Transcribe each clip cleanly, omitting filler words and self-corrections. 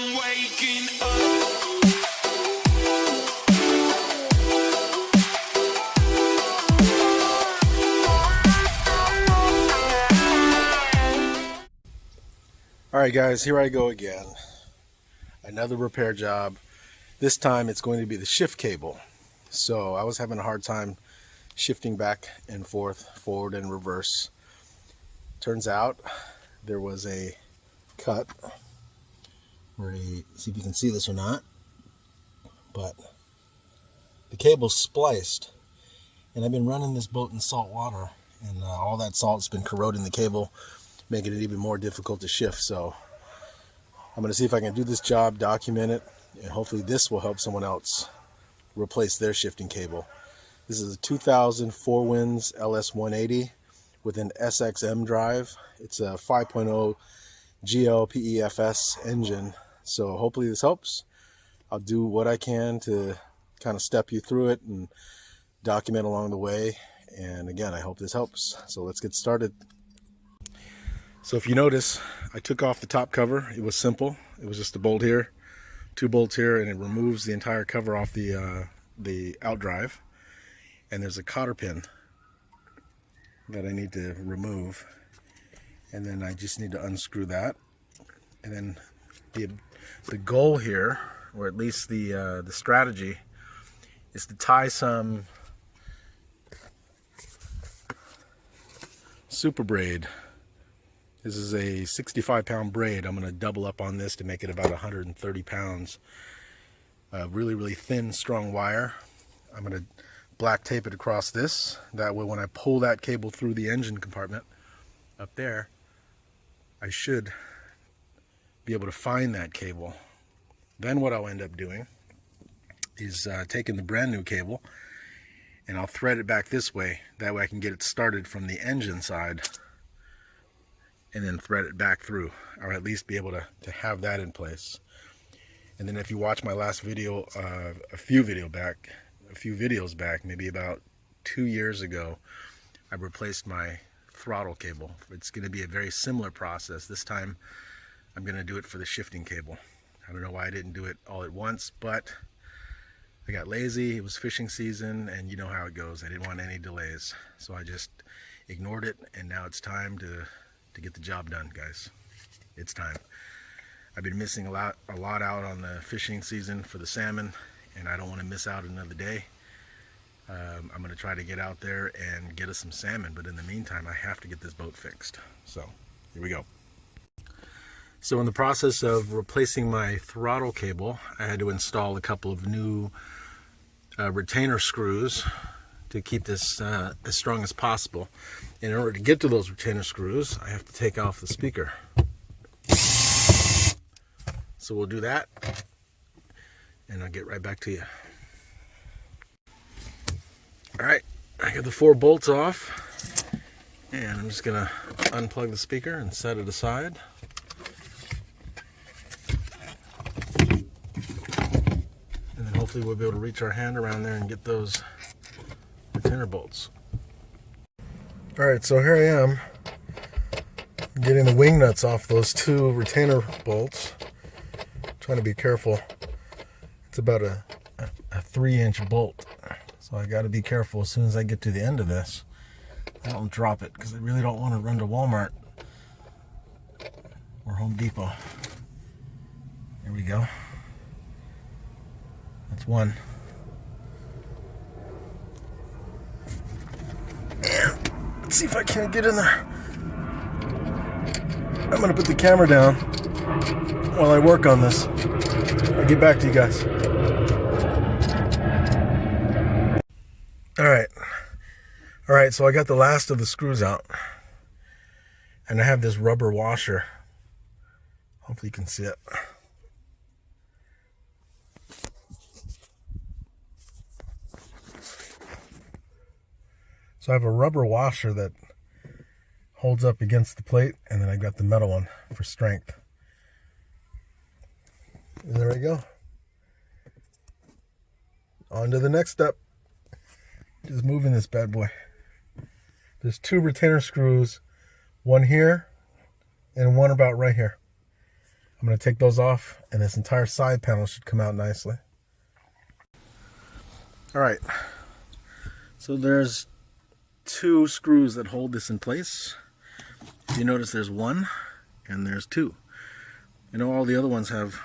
I'm waking up. Alright guys, here I go again. Another repair job. This time it's going to be the shift cable. So I was having a hard time shifting back and forth, forward and reverse. Turns out there was a cut, or see if you can see this or not, but the cable's spliced, and I've been running this boat in salt water, and all that salt's been corroding the cable, making it even more difficult to shift. So I'm going to see if I can do this job, document it, and hopefully this will help someone else replace their shifting cable. This is a 2000 Fourwinns LS180 with an SX-M drive. It's a 5.0 GL PEFS engine. So hopefully this helps. I'll do what I can to kind of step you through it and document along the way. And again, I hope this helps. So let's get started. So if you notice, I took off the top cover. It was simple. It was just a bolt here, 2 bolts here, and it removes the entire cover off the Outdrive. And there's a cotter pin that I need to remove, and then I just need to unscrew that. And then the goal here, or at least the strategy, is to tie some super braid. This is a 65-pound braid. I'm going to double up on this to make it about 130 pounds. Really thin, strong wire. I'm going to black tape it across this. That way when I pull that cable through the engine compartment up there, I should be able to find that cable. Then what I'll end up doing is taking the brand new cable, and I'll thread it back this way. That way I can get it started from the engine side and then thread it back through, or at least be able to have that in place. And then if you watch my last video, a few videos back, maybe about 2 years ago, I replaced my throttle cable. It's going to be a very similar process. This time I'm going to do it for the shifting cable. I don't know why I didn't do it all at once, but I got lazy. It was fishing season, and you know how it goes. I didn't want any delays, so I just ignored it, and now it's time to get the job done, guys. It's time. I've been missing a lot out on the fishing season for the salmon, and I don't want to miss out another day. I'm going to try to get out there and get us some salmon, but in the meantime I have to get this boat fixed. So here we go. So in the process of replacing my throttle cable, I had to install a couple of new retainer screws to keep this as strong as possible. In order to get to those retainer screws, I have to take off the speaker. So we'll do that, and I'll get right back to you. Alright, I got the 4 bolts off, and I'm just going to unplug the speaker and set it aside. And then hopefully we'll be able to reach our hand around there and get those retainer bolts. Alright, so here I am, getting the wing nuts off those 2 retainer bolts. Trying to be careful. It's about a 3-inch bolt, so I got to be careful as soon as I get to the end of this. I don't drop it, because I really don't want to run to Walmart or Home Depot. There we go. That's one. And let's see if I can't get in there. I'm going to put the camera down while I work on this. I'll get back to you guys. Alright, so I got the last of the screws out, and I have this rubber washer. Hopefully you can see it. So I have a rubber washer that holds up against the plate, and then I got the metal one for strength. And there we go. On to the next step. Just moving this bad boy. There's 2 retainer screws, one here and one about right here. I'm going to take those off, and this entire side panel should come out nicely. All right, so there's 2 screws that hold this in place. You notice there's 1 and there's 2. You know, all the other ones have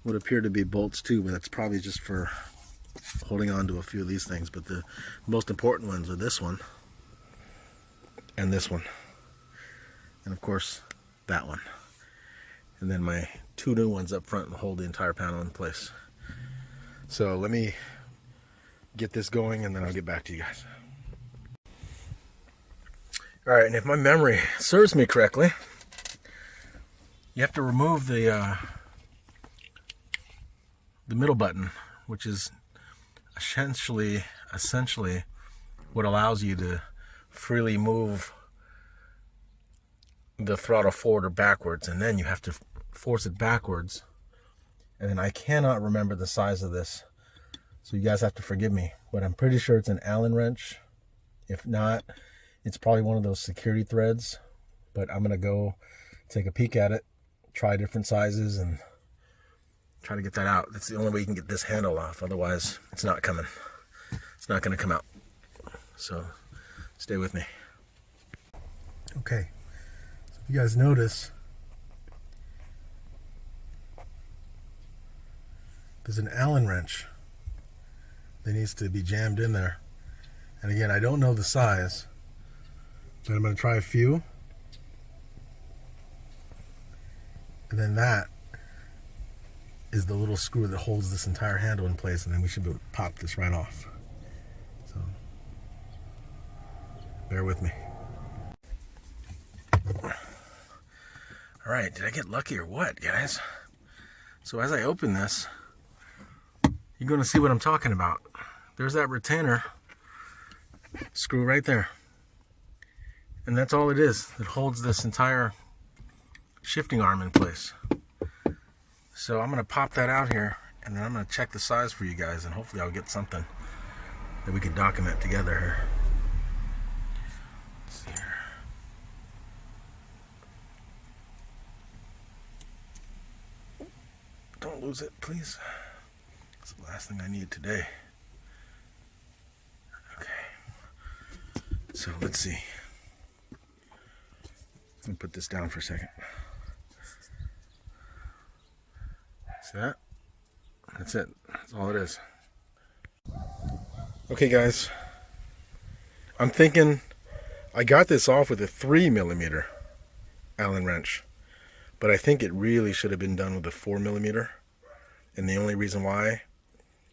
what appear to be bolts too, but that's probably just for holding on to a few of these things. But the most important ones are this one and this one, and of course that one, and then my 2 new ones up front and hold the entire panel in place. So let me get this going and then I'll get back to you guys. All right, and if my memory serves me correctly, you have to remove the middle button, which is essentially what allows you to freely move the throttle forward or backwards, and then you have to force it backwards. And then I cannot remember the size of this, so you guys have to forgive me, but I'm pretty sure it's an Allen wrench. If not, it's probably one of those security threads, but I'm gonna go take a peek at it, try different sizes, and try to get that out. That's the only way you can get this handle off, otherwise it's not coming. It's not gonna come out. So stay with me. Okay, so if you guys notice, there's an Allen wrench that needs to be jammed in there. And again, I don't know the size, but I'm going to try a few. And then that is the little screw that holds this entire handle in place, and then we should be able to pop this right off. So bear with me. All right, did I get lucky or what, guys? So as I open this, you're going to see what I'm talking about. There's that retainer screw right there. And that's all it is that holds this entire shifting arm in place. So I'm going to pop that out here, and then I'm going to check the size for you guys, and hopefully I'll get something that we can document together here. Let's see here. Don't lose it, please. That's the last thing I need today. Okay. So let's see. Let me put this down for a second. See that? That's it. That's all it is. Okay, guys. I'm thinking I got this off with a 3mm Allen wrench, but I think it really should have been done with a 4mm. And the only reason why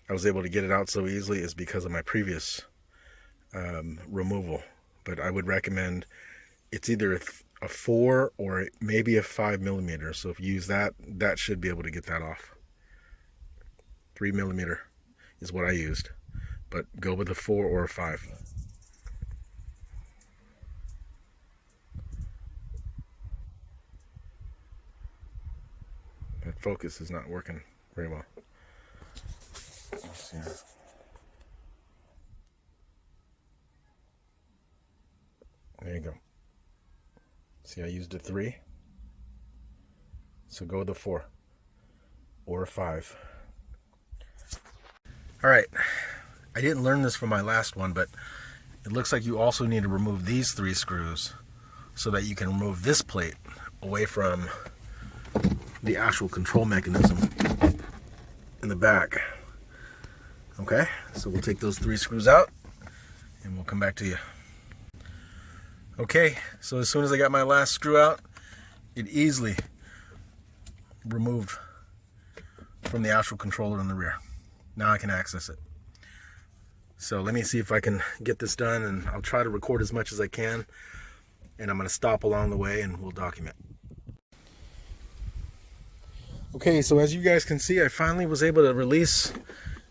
I was able to get it out so easily is because of my previous removal. But I would recommend it's either a 4 or maybe a 5mm. So if you use that, that should be able to get that off. 3mm is what I used, but go with a 4 or a 5. That focus is not working very well. Let's see. There you go. See, I used a 3. So go with a 4 or a 5. All right. I didn't learn this from my last one, but it looks like you also need to remove these 3 screws so that you can remove this plate away from the actual control mechanism in the back. Okay, so we'll take those 3 screws out and we'll come back to you. Okay, so as soon as I got my last screw out, it easily removed from the actual controller in the rear. Now I can access it. So let me see if I can get this done, and I'll try to record as much as I can, and I'm going to stop along the way and we'll document. Okay, so as you guys can see, I finally was able to release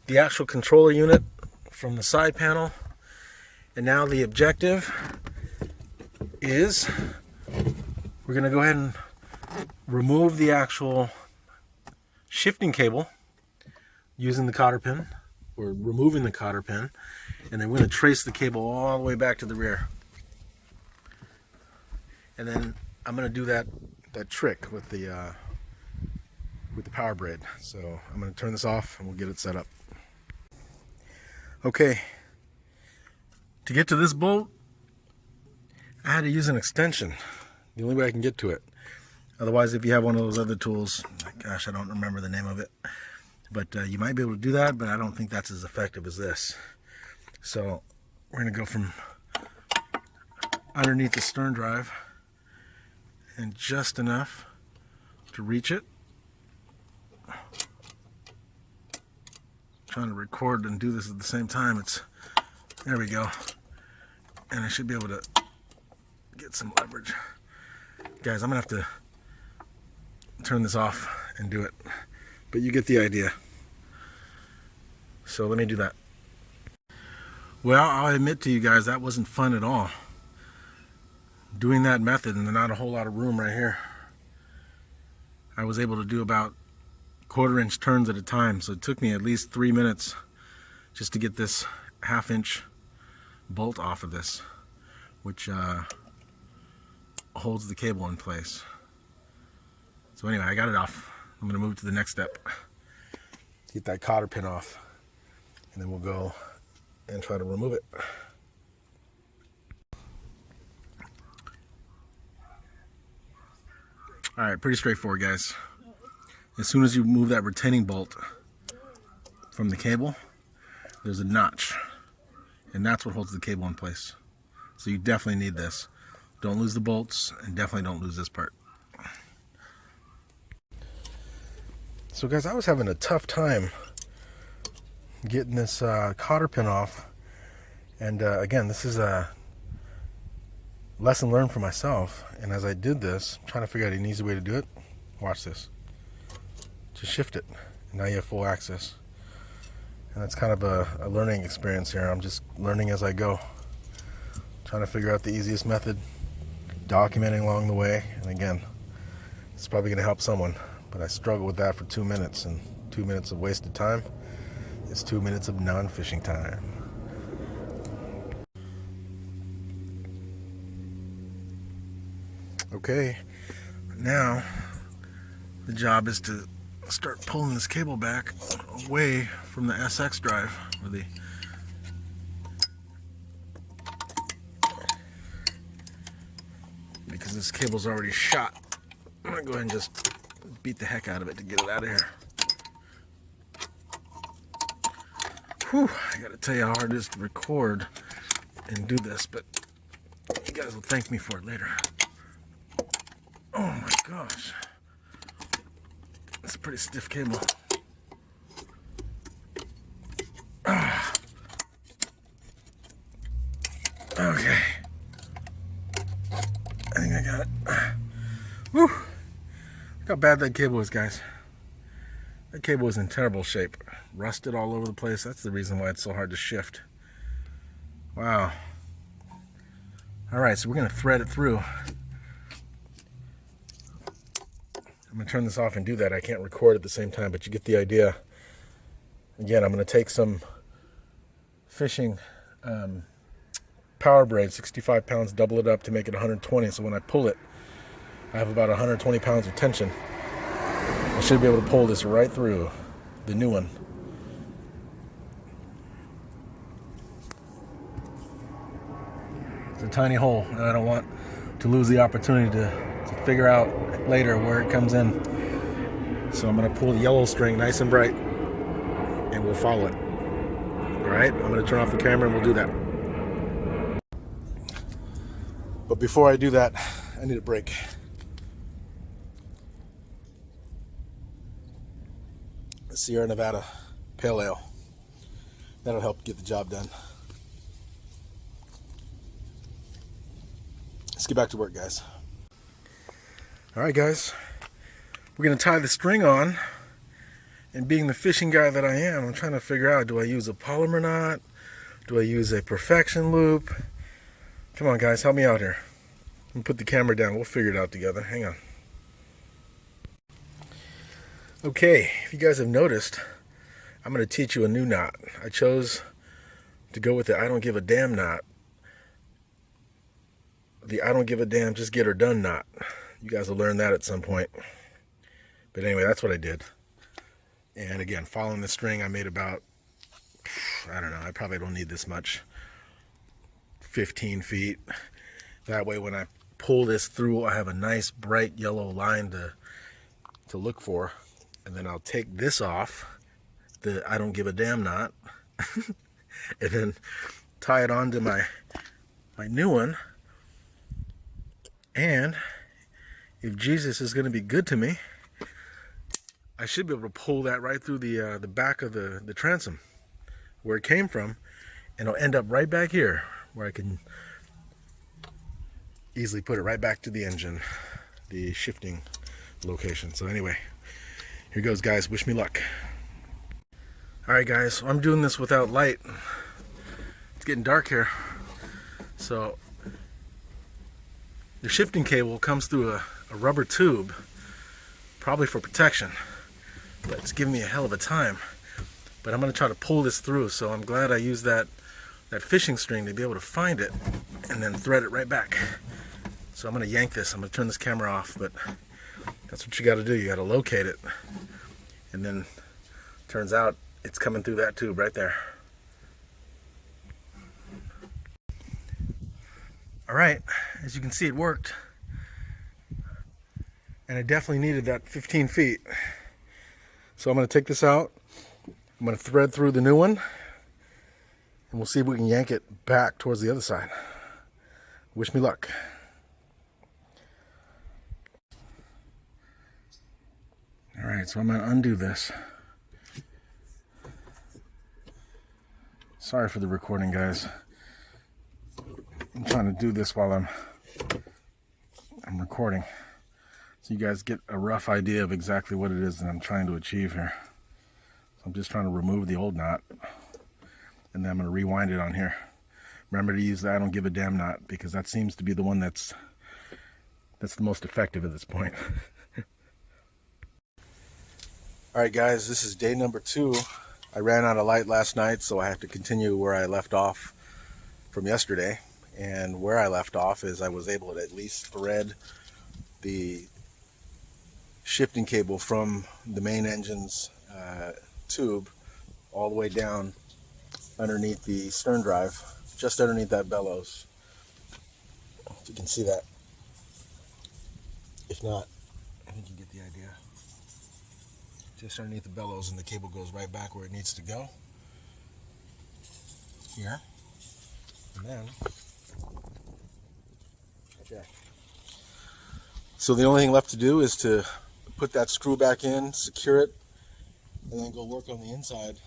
the actual controller unit from the side panel, and now the objective is we're going to go ahead and remove the actual shifting cable using the cotter pin, or removing the cotter pin, and then we're going to trace the cable all the way back to the rear. And then I'm going to do that trick with the with the power braid. So I'm going to turn this off and we'll get it set up. Okay, to get to this bolt, I had to use an extension. The only way I can get to it. Otherwise, if you have one of those other tools, gosh, I don't remember the name of it, but you might be able to do that, but I don't think that's as effective as this. So we're going to go from underneath the stern drive and just enough to reach it. Trying to record and do this at the same time. There we go. And I should be able to get some leverage. Guys, I'm gonna have to turn this off and do it, but you get the idea. So let me do that. Well, I'll admit to you guys, that wasn't fun at all. Doing that method, and there's not a whole lot of room right here. I was able to do about 1/4 inch turns at a time, so it took me at least 3 minutes just to get this 1/2 inch bolt off of this, which holds the cable in place. So anyway, I got it off. I'm going to move to the next step. Get that cotter pin off, and then we'll go and try to remove it. Alright, pretty straightforward, guys. As soon as you move that retaining bolt from the cable, there's a notch, and that's what holds the cable in place. So you definitely need this. Don't lose the bolts, and definitely don't lose this part. So guys, I was having a tough time getting this cotter pin off, and again, this is a lesson learned for myself. And as I did this, I'm trying to figure out an easy way to do it. Watch this. Just shift it, and now you have full access. And that's kind of a learning experience here. I'm just learning as I go, trying to figure out the easiest method, documenting along the way. And again, it's probably going to help someone, but I struggled with that for 2 minutes, and 2 minutes of wasted time is 2 minutes of non-fishing time. Okay, now the job is to start pulling this cable back away from the SX drive, or because this cable's already shot. I'm gonna go ahead and just beat the heck out of it to get it out of here. Whew, I gotta tell you how hard it is to record and do this, but you guys will thank me for it later. Oh my gosh. It's a pretty stiff cable. Okay. I think I got it. Whew. Look how bad that cable is, guys. That cable is in terrible shape. Rusted all over the place. That's the reason why it's so hard to shift. Wow. Alright, so we're going to thread it through. I'm going to turn this off and do that. I can't record at the same time, but you get the idea. Again, I'm going to take some fishing power braid, 65 pounds, double it up to make it 120. So when I pull it, I have about 120 pounds of tension. I should be able to pull this right through the new one. It's a tiny hole, and I don't want to lose the opportunity to figure out later where it comes in. So I'm going to pull the yellow string nice and bright, and we'll follow it. Alright, I'm going to turn off the camera and we'll do that. But before I do that, I need a break. Sierra Nevada Pale Ale. That'll help get the job done. Let's get back to work, guys. Alright guys, we're going to tie the string on, and being the fishing guy that I am, I'm trying to figure out, do I use a polymer knot? Do I use a perfection loop? Come on guys, help me out here. Let me put the camera down, we'll figure it out together. Hang on. Okay, if you guys have noticed, I'm going to teach you a new knot. I chose to go with the I don't give a damn knot. The I don't give a damn, just get her done knot. You guys will learn that at some point. But anyway, that's what I did. And again, following the string, I made about, I don't know, I probably don't need this much, 15 feet. That way when I pull this through, I have a nice bright yellow line to look for. And then I'll take this off, the I don't give a damn knot, and then tie it onto my new one. And if Jesus is going to be good to me, I should be able to pull that right through the back of the transom where it came from, and it'll end up right back here where I can easily put it right back to the engine, the shifting location. So anyway, here goes, guys. Wish me luck. Alright guys, so I'm doing this without light. It's getting dark here. So the shifting cable comes through a rubber tube, probably for protection, but it's giving me a hell of a time. But I'm going to try to pull this through, so I'm glad I used that fishing string to be able to find it and then thread it right back. So I'm going to yank this. I'm going to turn this camera off, but that's what you got to do. You got to locate it, and then turns out it's coming through that tube right there. Alright, as you can see, it worked. And I definitely needed that 15 feet. So I'm going to take this out. I'm going to thread through the new one. And we'll see if we can yank it back towards the other side. Wish me luck. Alright, so I'm going to undo this. Sorry for the recording, guys. I'm trying to do this while I'm recording, so you guys get a rough idea of exactly what it is that I'm trying to achieve here. So I'm just trying to remove the old knot, and then I'm going to rewind it on here. Remember to use the I don't give a damn knot, because that seems to be the one that's the most effective at this point. Alright guys, this is day number 2. I ran out of light last night, so I have to continue where I left off from yesterday. And where I left off is I was able to at least thread the shifting cable from the main engine's tube all the way down underneath the stern drive, just underneath that bellows. If you can see that. If not, I think you get the idea. Just underneath the bellows, and the cable goes right back where it needs to go. Here. And then right there. So the only thing left to do is to put that screw back in, secure it, and then go work on the inside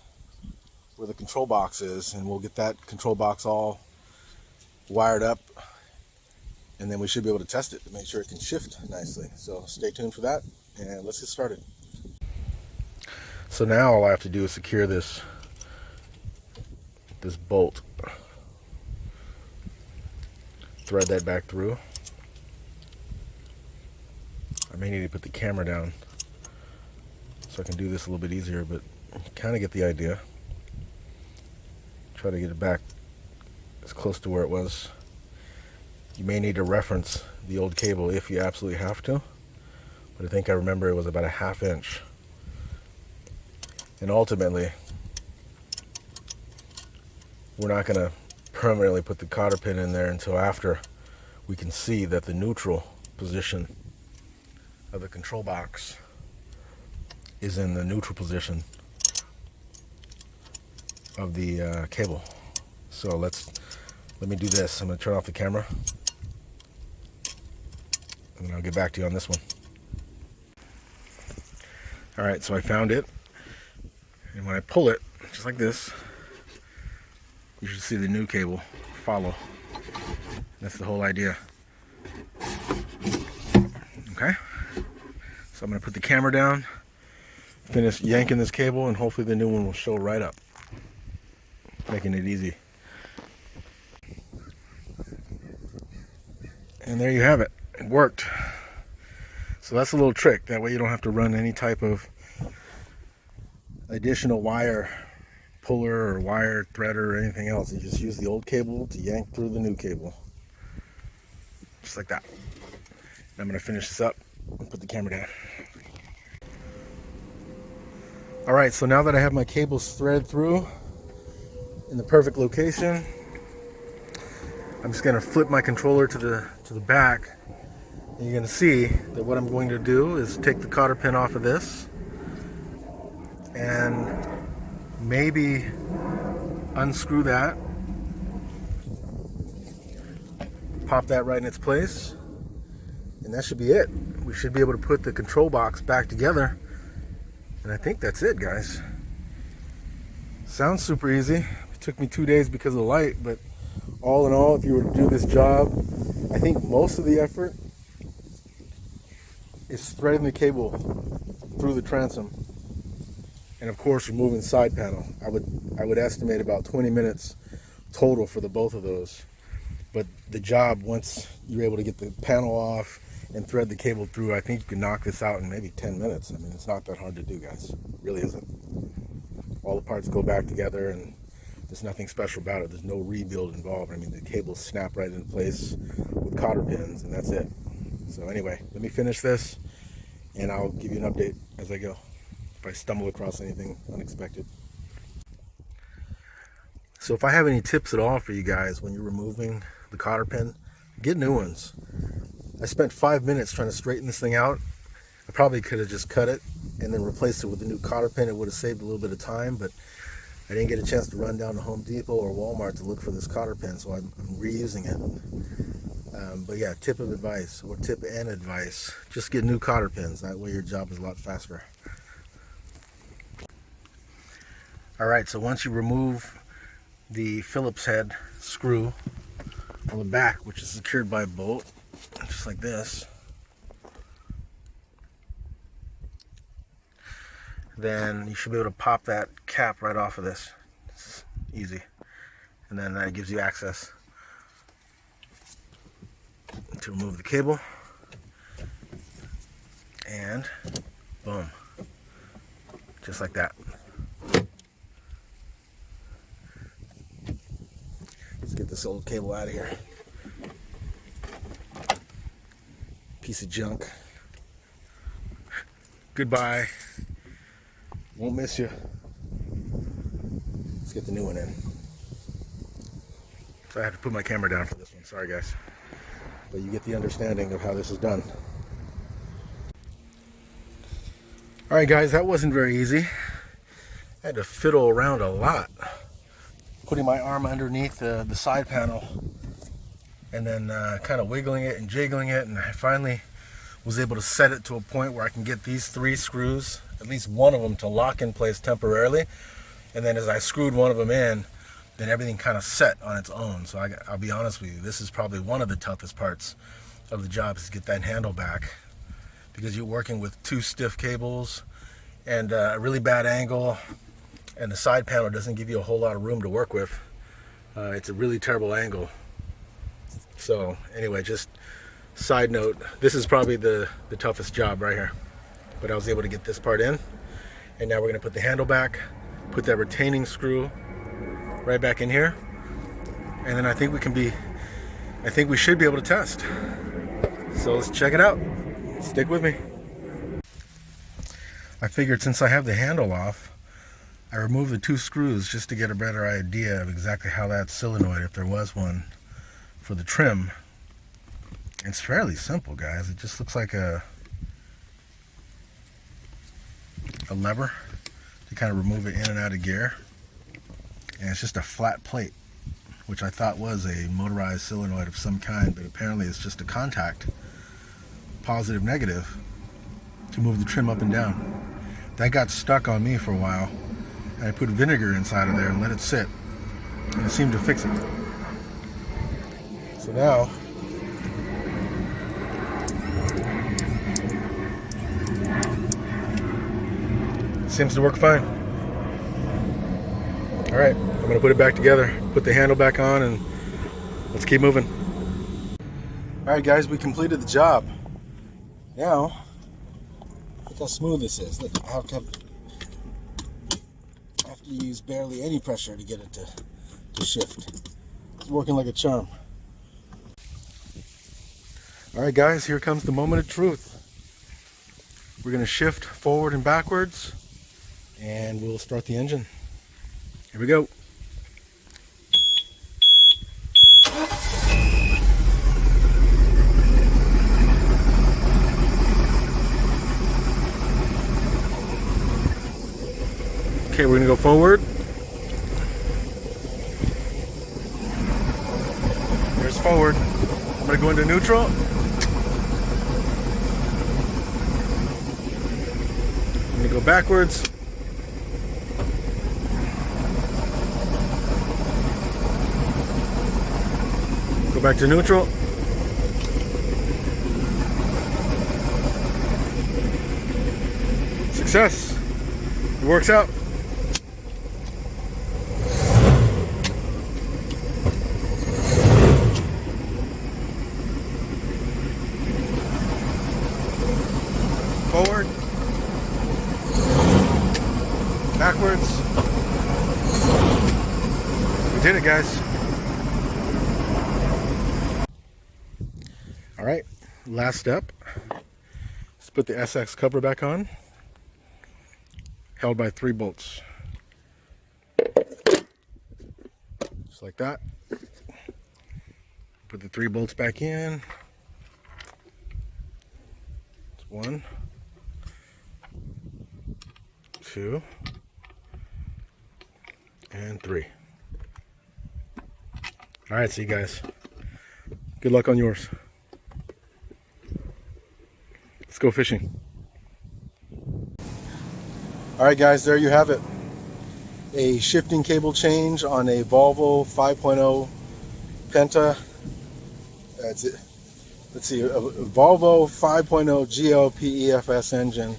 where the control box is, and we'll get that control box all wired up, and then we should be able to test it to make sure it can shift nicely. So stay tuned for that, and let's get started. So now all I have to do is secure this bolt. Thread that back through. I may need to put the camera down so I can do this a little bit easier, but you kind of get the idea. Try to get it back as close to where it was. You may need to reference the old cable if you absolutely have to, but I think I remember it was about a 1/2 inch. And ultimately, we're not going to permanently put the cotter pin in there until after we can see that the neutral position of the control box is in the neutral position of the cable. So let me do this. I'm going to turn off the camera, and then I'll get back to you on this one. Alright, so I found it, and when I pull it just like this, you should see the new cable follow. That's the whole idea. Okay, so I'm going to put the camera down, finish yanking this cable, and hopefully the new one will show right up, making it easy. And there you have it. It worked. So that's a little trick. That way you don't have to run any type of additional wire puller or wire threader or anything else. You just use the old cable to yank through the new cable. Just like that. I'm going to finish this up and put the camera down. All right, so now that I have my cables threaded through in the perfect location, I'm just gonna flip my controller to the back, and you're gonna see that what I'm going to do is take the cotter pin off of this and maybe unscrew that, pop that right in its place, and that should be it. We should be able to put the control box back together, and I think that's it, guys. Sounds super easy. It took me 2 days because of the light, but all in all, if you were to do this job, I think most of the effort is threading the cable through the transom, and of course removing the side panel. I would estimate about 20 minutes total for the both of those. But the job, once you're able to get the panel off and thread the cable through, I think you can knock this out in maybe 10 minutes. I mean, it's not that hard to do, guys. It really isn't. All the parts go back together, and there's nothing special about it. There's no rebuild involved. I mean, the cables snap right into place with cotter pins, and that's it. So anyway, let me finish this, and I'll give you an update as I go, if I stumble across anything unexpected. So if I have any tips at all for you guys when you're removing the cotter pin, get new ones. I spent 5 minutes trying to straighten this thing out. I probably could have just cut it and then replaced it with a new cotter pin. It would have saved a little bit of time, but I didn't get a chance to run down to Home Depot or Walmart to look for this cotter pin, so I'm reusing it. But yeah, tip of advice, or tip and advice, just get new cotter pins. That way your job is a lot faster. Alright, so once you remove the Phillips head screw on the back, which is secured by a bolt, just like this, then you should be able to pop that cap right off of this. It's easy. And then that gives you access to remove the cable. And boom. Just like that. Let's get this old cable out of here. Piece of junk. Goodbye. Won't miss you. Let's get the new one in. So I have to put my camera down for this one. Sorry, guys. But you get the understanding of how this is done. Alright, guys, that wasn't very easy. I had to fiddle around a lot. Putting my arm underneath the side panel and then kind of wiggling it and jiggling it, and I finally was able to set it to a point where I can get these 3 screws, at least one of them, to lock in place temporarily. And then as I screwed one of them in, then everything kind of set on its own. So I'll be honest with you, this is probably one of the toughest parts of the job, is to get that handle back, because you're working with 2 stiff cables and a really bad angle, and the side panel doesn't give you a whole lot of room to work with. It's a really terrible angle. So anyway, just side note, this is probably the toughest job right here. But I was able to get this part in, and now we're going to put the handle back, put that retaining screw right back in here, and then I think we should be able to test. So let's check it out. Stick with me. I figured since I have the handle off, I removed the 2 screws just to get a better idea of exactly how that solenoid, if there was one, for the trim. It's fairly simple, guys. It just looks like a lever to kind of remove it in and out of gear, and it's just a flat plate, which I thought was a motorized solenoid of some kind, but apparently it's just a contact, positive negative, to move the trim up and down. That got stuck on me for a while, and I put vinegar inside of there and let it sit, and it seemed to fix it. So now seems to work fine. All right, I'm gonna put it back together, put the handle back on, and let's keep moving. All right, guys, we completed the job. Now, look how smooth this is. Look, I have to use barely any pressure to get it to shift. It's working like a charm. All right, guys, here comes the moment of truth. We're gonna shift forward and backwards, and we'll start the engine. Here we go. Okay, we're gonna go forward. There's forward. I'm gonna go into neutral. I'm gonna go backwards. Go back to neutral. Success. It works out. Forward, backwards. We did it, guys. All right, last step. Let's put the SX cover back on, held by 3 bolts. Just like that. Put the 3 bolts back in. It's 1, 2, and 3. All right, see you guys. Good luck on yours. Let's go fishing. All right, guys, there you have it. A shifting cable change on a Volvo 5.0 Penta. That's it. Let's see, a Volvo 5.0GL PEFS engine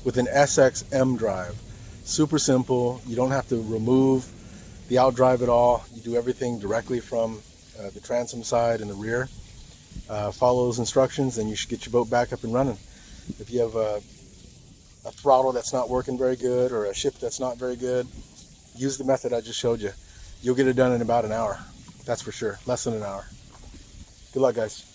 with an SX-M drive. Super simple. You don't have to remove the Outdrive at all. You do everything directly from the transom side and the rear. Follow those instructions and you should get your boat back up and running. If you have a throttle that's not working very good or a shift that's not very good, use the method I just showed you. You'll get it done in about an hour. That's for sure. Less than an hour. Good luck, guys.